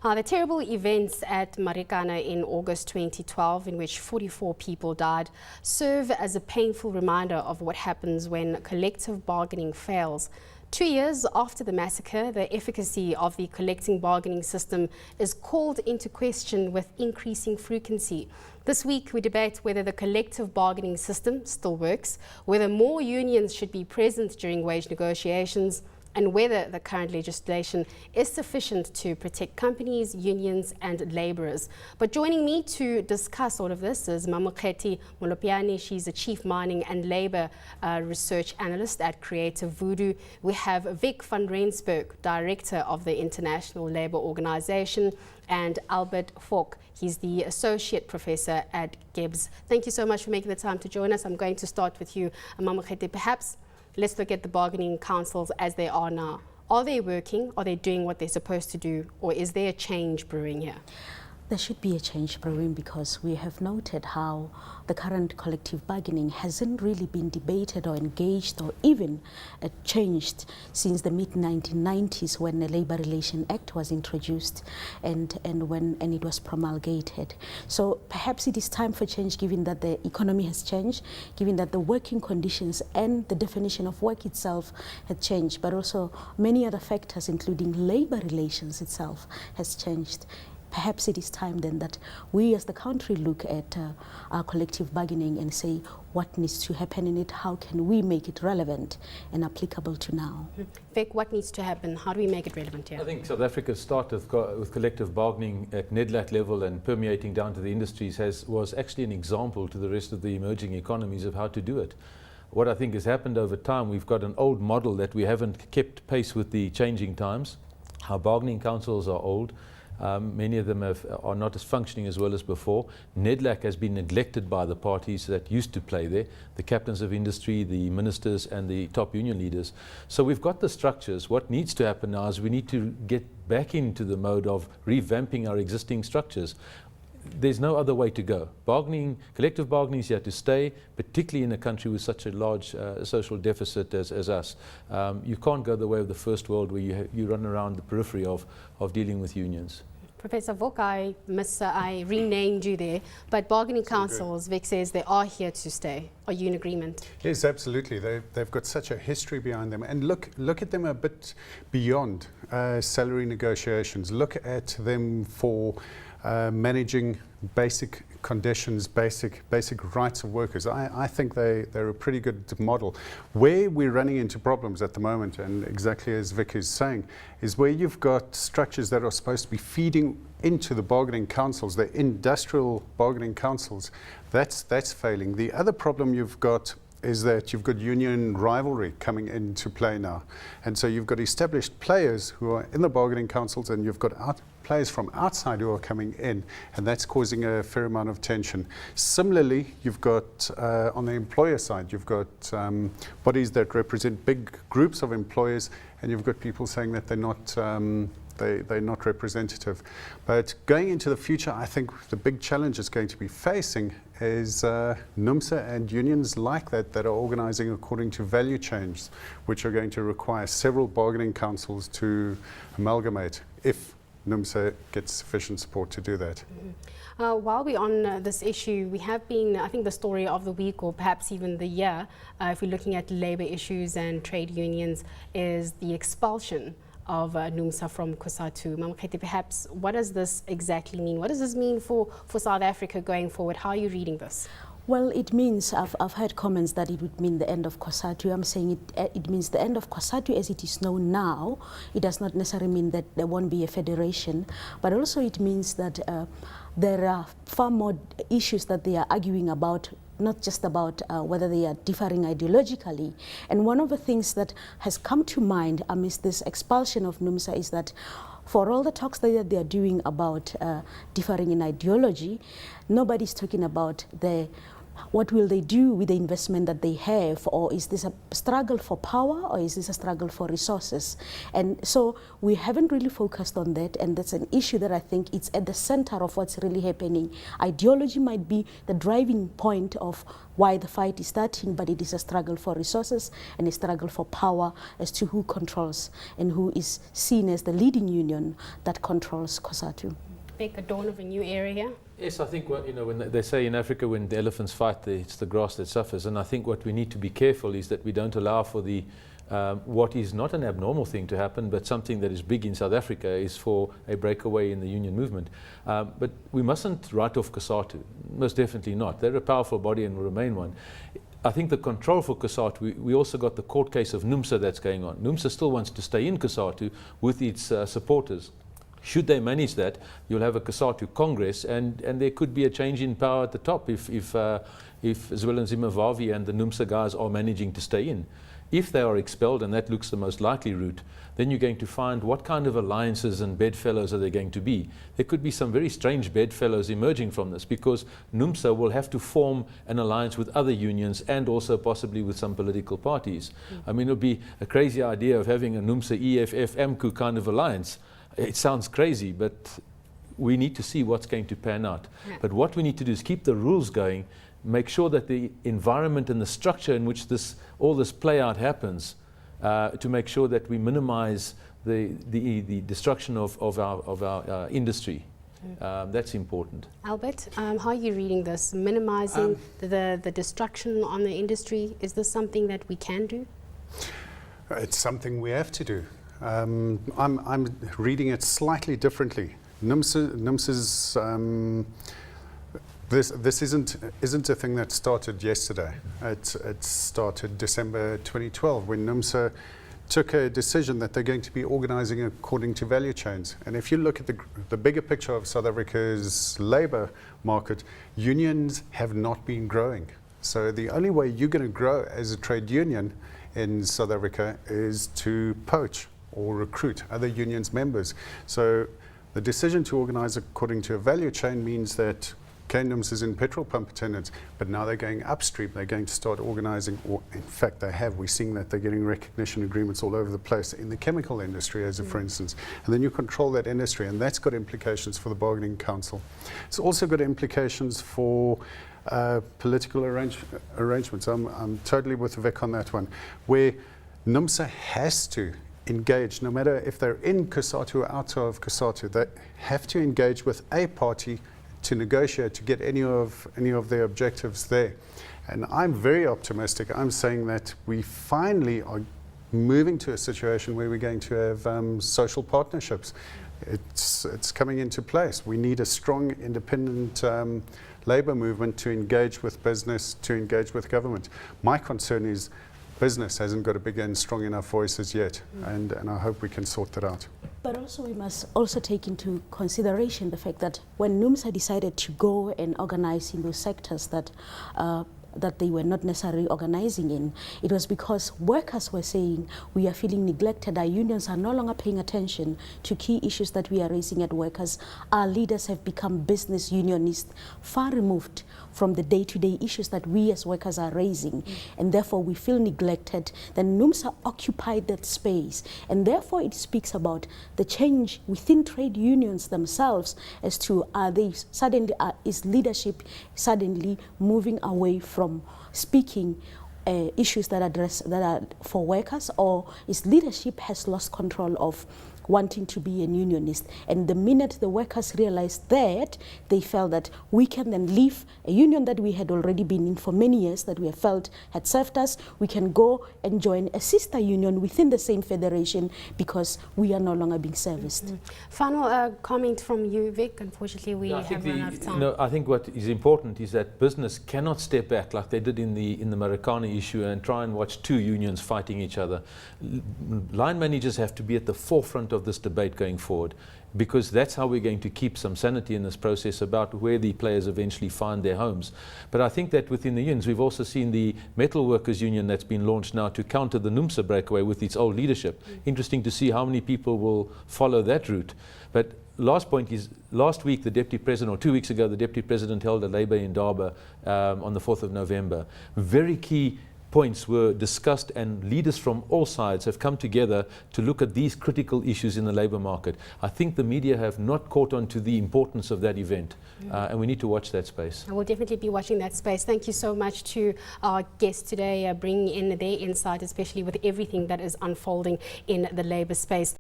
The terrible events at Marikana in August 2012, in which 44 people died, serve as a painful reminder of what happens when collective bargaining fails. 2 years after the massacre, the efficacy of the collective bargaining system is called into question with increasing frequency. This week, we debate whether the collective bargaining system still works, whether more unions should be present during wage negotiations, and whether the current legislation is sufficient to protect companies, unions and labourers. But joining me to discuss all of this is Mamokgethi Molopyane. She's a Chief Mining and Labour Research Analyst at Creative Voodoo. We have Vic van Rensburg, Director of the International Labour Organization, and Albert Wocke. He's the Associate Professor at Gibs. Thank you so much for making the time to join us. I'm going to start with you, Mamokgethi. Perhaps let's look at the bargaining councils as they are now. Are they working? Are they doing what they're supposed to do? Or is there a change brewing here? There should be a change brewing, because we have noted how the current collective bargaining hasn't really been debated or engaged or even changed since the mid-1990s, when the Labour Relations Act was introduced and it was promulgated. So perhaps it is time for change, given that the economy has changed, given that the working conditions and the definition of work itself had changed, but also many other factors, including labour relations itself, has changed. Perhaps it is time then that we as the country look at our collective bargaining and say what needs to happen in it, how can we make it relevant and applicable to now. Vic, what needs to happen? How do we make it relevant here? I think South Africa's start with collective bargaining at NEDLAC level and permeating down to the industries was actually an example to the rest of the emerging economies of how to do it. What I think has happened over time, we've got an old model that we haven't kept pace with the changing times. Our bargaining councils are old. Many of them are not as functioning as well as before. NEDLAC has been neglected by the parties that used to play there, the captains of industry, the ministers and the top union leaders. So we've got the structures. What needs to happen now is we need to get back into the mode of revamping our existing structures. There's no other way to go. Collective bargaining is here to stay, particularly in a country with such a large social deficit as us. You can't go the way of the first world, where you run around the periphery of dealing with unions. Professor Wocke, I renamed you there, but bargaining councils, Vic says they are here to stay. Are you in agreement? Yes, absolutely. They've got such a history behind them. And look at them a bit beyond salary negotiations. Look at them for managing basic conditions, basic rights of workers. I think they're a pretty good model. Where we're running into problems at the moment, and exactly as Vic is saying, is where you've got structures that are supposed to be feeding into the bargaining councils, the industrial bargaining councils. That's failing. The other problem you've got is that you've got union rivalry coming into play now. And so you've got established players who are in the bargaining councils, and you've got players from outside who are coming in, and that's causing a fair amount of tension. Similarly, you've got on the employer side, you've got bodies that represent big groups of employers, and you've got people saying that they're not representative. But going into the future, I think the big challenge is going to be facing is Numsa and unions like that are organizing according to value chains, which are going to require several bargaining councils to amalgamate if Numsa gets sufficient support to do that. While we're on this issue, we have been, I think the story of the week, or perhaps even the year, if we're looking at labour issues and trade unions, is the expulsion of Numsa from COSATU. Mamokgethi, perhaps what does this exactly mean? What does this mean for South Africa going forward? How are you reading this? Well, it means, I've heard comments that it would mean the end of COSATU. I'm saying it means the end of COSATU as it is known now. It does not necessarily mean that there won't be a federation, but also it means that there are far more issues that they are arguing about, not just about whether they are differing ideologically. And one of the things that has come to mind amidst this expulsion of Numsa is that for all the talks that they are doing about differing in ideology, nobody's talking about the what will they do with the investment that they have? Or is this a struggle for power, or is this a struggle for resources? And so we haven't really focused on that, and that's an issue that I think it's at the center of what's really happening. Ideology might be the driving point of why the fight is starting, but it is a struggle for resources and a struggle for power as to who controls and who is seen as the leading union that controls COSATU. Make a dawn of a new area here? Yes, I think when they say in Africa, when the elephants fight, it's the grass that suffers. And I think what we need to be careful is that we don't allow for the what is not an abnormal thing to happen, but something that is big in South Africa, is for a breakaway in the union movement. But we mustn't write off COSATU, most definitely not. They're a powerful body and will remain one. I think the control for COSATU, we also got the court case of Numsa that's going on. Numsa still wants to stay in COSATU with its supporters. Should they manage that, you'll have a COSATU Congress, and there could be a change in power at the top if Zwelinzima Vavi and the Numsa guys are managing to stay in. If they are expelled, and that looks the most likely route, then you're going to find what kind of alliances and bedfellows are there going to be. There could be some very strange bedfellows emerging from this, because Numsa will have to form an alliance with other unions and also possibly with some political parties. I mean, it would be a crazy idea of having a Numsa, EFF, AMCU kind of alliance. It sounds crazy, but we need to see what's going to pan out. Yeah. But what we need to do is keep the rules going, make sure that the environment and the structure in which all this play out happens, to make sure that we minimize the destruction of our industry. That's important. Albert, how are you reading this? Minimizing the destruction on the industry, is this something that we can do? It's something we have to do. I'm reading it slightly differently. Numsa's this isn't a thing that started yesterday. It started December 2012 when Numsa took a decision that they're going to be organizing according to value chains. And if you look at the bigger picture of South Africa's labor market, unions have not been growing. So the only way you're going to grow as a trade union in South Africa is to poach or recruit other unions members. So the decision to organize according to a value chain means that Numsa is in petrol pump attendants, but now they're going upstream. They're going to start organizing, or in fact they have. We're seeing that they're getting recognition agreements all over the place in the chemical industry, as for instance. And then you control that industry, and that's got implications for the bargaining council. It's also got implications for political arrangements. I'm totally with Vic on that one, where Numsa has to engage, no matter if they're in COSATU or out of COSATU, they have to engage with a party to negotiate to get any of their objectives there. And I'm very optimistic. I'm saying that we finally are moving to a situation where we're going to have social partnerships. It's coming into place. We need a strong, independent labour movement to engage with business, to engage with government. My concern is business hasn't got a big and strong enough voices yet, and I hope we can sort that out. But also we must also take into consideration the fact that when Numsa decided to go and organize in those sectors that they were not necessarily organizing in, it was because workers were saying, we are feeling neglected, our unions are no longer paying attention to key issues that we are raising at workers. Our leaders have become business unionists, far removed from the day-to-day issues that we as workers are raising, and therefore we feel neglected. Then Numsa occupied that space, and therefore it speaks about the change within trade unions themselves as to is leadership suddenly moving away from speaking issues that are for workers, or is leadership has lost control of wanting to be a unionist. And the minute the workers realized that, they felt that we can then leave a union that we had already been in for many years, that we have felt had served us. We can go and join a sister union within the same federation because we are no longer being serviced. Final comment from you, Vic. Unfortunately, we have run out of time. I think what is important is that business cannot step back like they did in the Marikana issue and try and watch two unions fighting each other. Line managers have to be at the forefront of of this debate going forward, because that's how we're going to keep some sanity in this process about where the players eventually find their homes. But I think that within the unions, we've also seen the Metal Workers Union that's been launched now to counter the Numsa breakaway with its old leadership. Interesting to see how many people will follow that route. But last point is, last week the Deputy President, or 2 weeks ago, the Deputy President held a Labour Indaba on the 4th of November. Very key points were discussed, and leaders from all sides have come together to look at these critical issues in the labour market. I think the media have not caught on to the importance of that event, and we need to watch that space. I will definitely be watching that space. Thank you so much to our guests today, bringing in their insight, especially with everything that is unfolding in the labour space.